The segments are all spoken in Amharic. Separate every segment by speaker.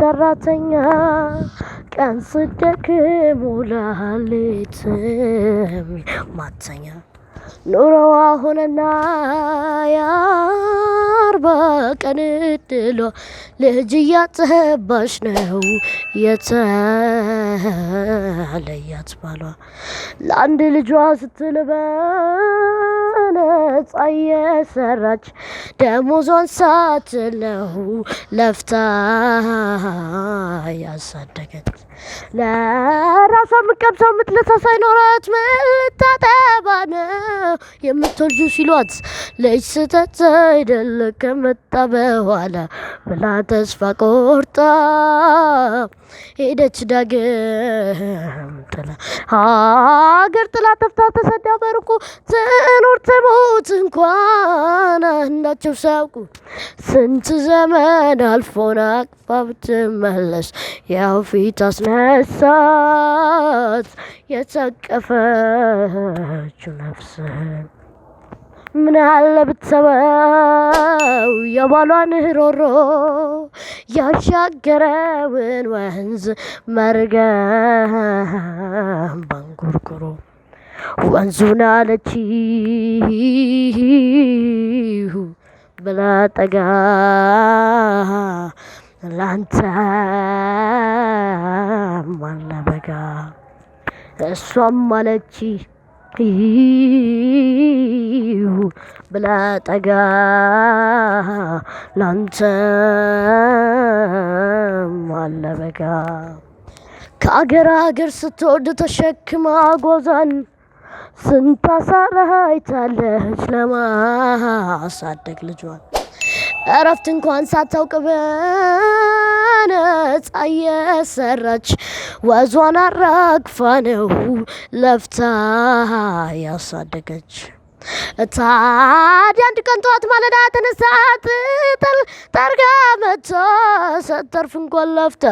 Speaker 1: ሰራተኛ ቀን ስደክም ውላ ሌት ማተኛ ኑሮዋ ሆነና የ40 ቀን እድሏ ልጅ እያጠባች ነው የተለያት ባሏ ለአንድ ልጇ ስትል በነፃ እየሰራች ደሞዟን ሳትለው ለፍታ ያሳደገች ለራሷ የምትቀምሰው የምትለብሰው ሳይኖራት ምን ልታጠባ ነው የምትወልጁ ሲሏት ልጅ ስህተት አይደለ ከመጣ በኋላ ብላ ተስፋ ቆርጣ ሄደች ዳግም ጥላ ሀገር ጥላ ተፍታ ተሰዳ በርቁ ትኑር ትሙት እንኳን አንዳቸው ሳያውቁ ስንት ዘመን አልፎን አቅፋ ብትመለስ ያው ፊት አስነሳት የተቀፈችው ነፍስ ምን አለ ብትሰማው የባሏን ሮሮ ያሻገረውን ወንዝ መርገም ባንጉርጉሮ ወንዙን አለችው ብላ ጠጋ ላንተም አለ በጋ እሷም አለች ብላ ጠጋ ላንተም አለ በጋ ከአገር አገር ስትወርድ ተሸክማ ጓዟን ስንት አሳራ አይታለች ለማሳደግ ልጇን እረፍት እንኳን ሳታውቅ በነፃ እየሰራች ወዟን አራግፋ ነው ለፍታ ያሳደገች ታዲያ አንድ ቀን ጠዋት ማለዳ ተነሳ ትጥል ጠርጋ መታ ሳታርፍ እንኳን ለፍታ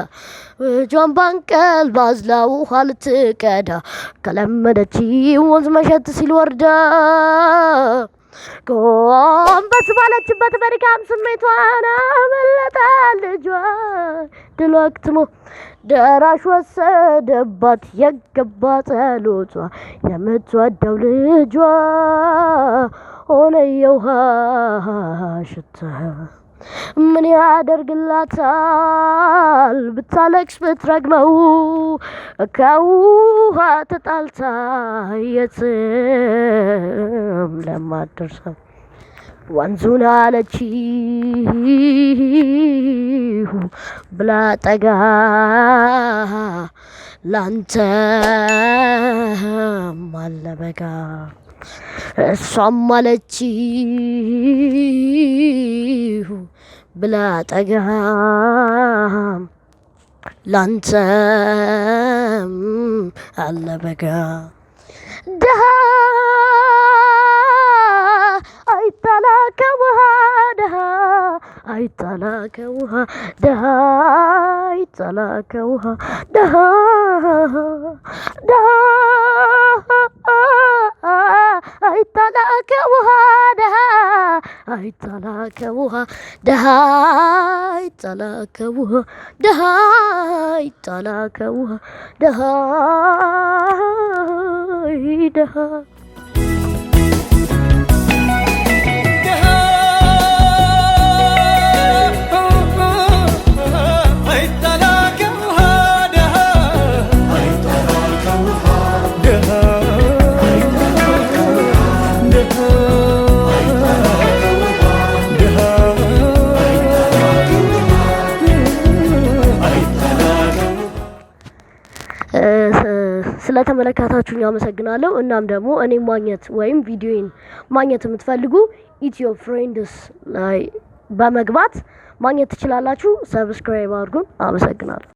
Speaker 1: እጇን ባንቀልባ አዝላ ውሃ ልትቀዳ ከለመደች ወንዝ መሸት ሲል ወርዳ ጎንበስ ባለችበት በድካም ስሜቷን አመለጠ ልጇ ድሏ አክትሞ ደራሽ ወሰደባት የገባ ጸሎቷ የምትወደው ልጇ ሆነ የውሃ ሽታ ምን ያደርግላታል ብታለቅስ ብትረግመው ከውሃ ተጣልታ የትም ለማትደርሰው ወንዙን አለችው ብላ ጠጋ ላንተም አለ በጋ እሷም አለችው ብላ ጠጋ ላንተም አለ በጋ ደሃ አይጣላ ከውሃ ደሃ አይጣላ ከውሃ ደሃ አይጣላ ከውሃ ደሃ ደሃ አይጣላ ከውሃ ደሃ አይጣላ ከውሃ ደሃ አይጣላ ከውሃ ደሃ አይጣላ ከውሃ ደሃ ደሃ ስለተመለከታችሁኝ አመሰግናለሁ። እናም ደግሞ እኔ ማግኘት ወይም ቪዲዮዬን ማግኘት የምትፈልጉ ኢትዮ ፍሬንድስ ላይ በመግባት ማግኘት ትችላላችሁ። ሰብስክራይብ አድርጉን። አመሰግናለሁ።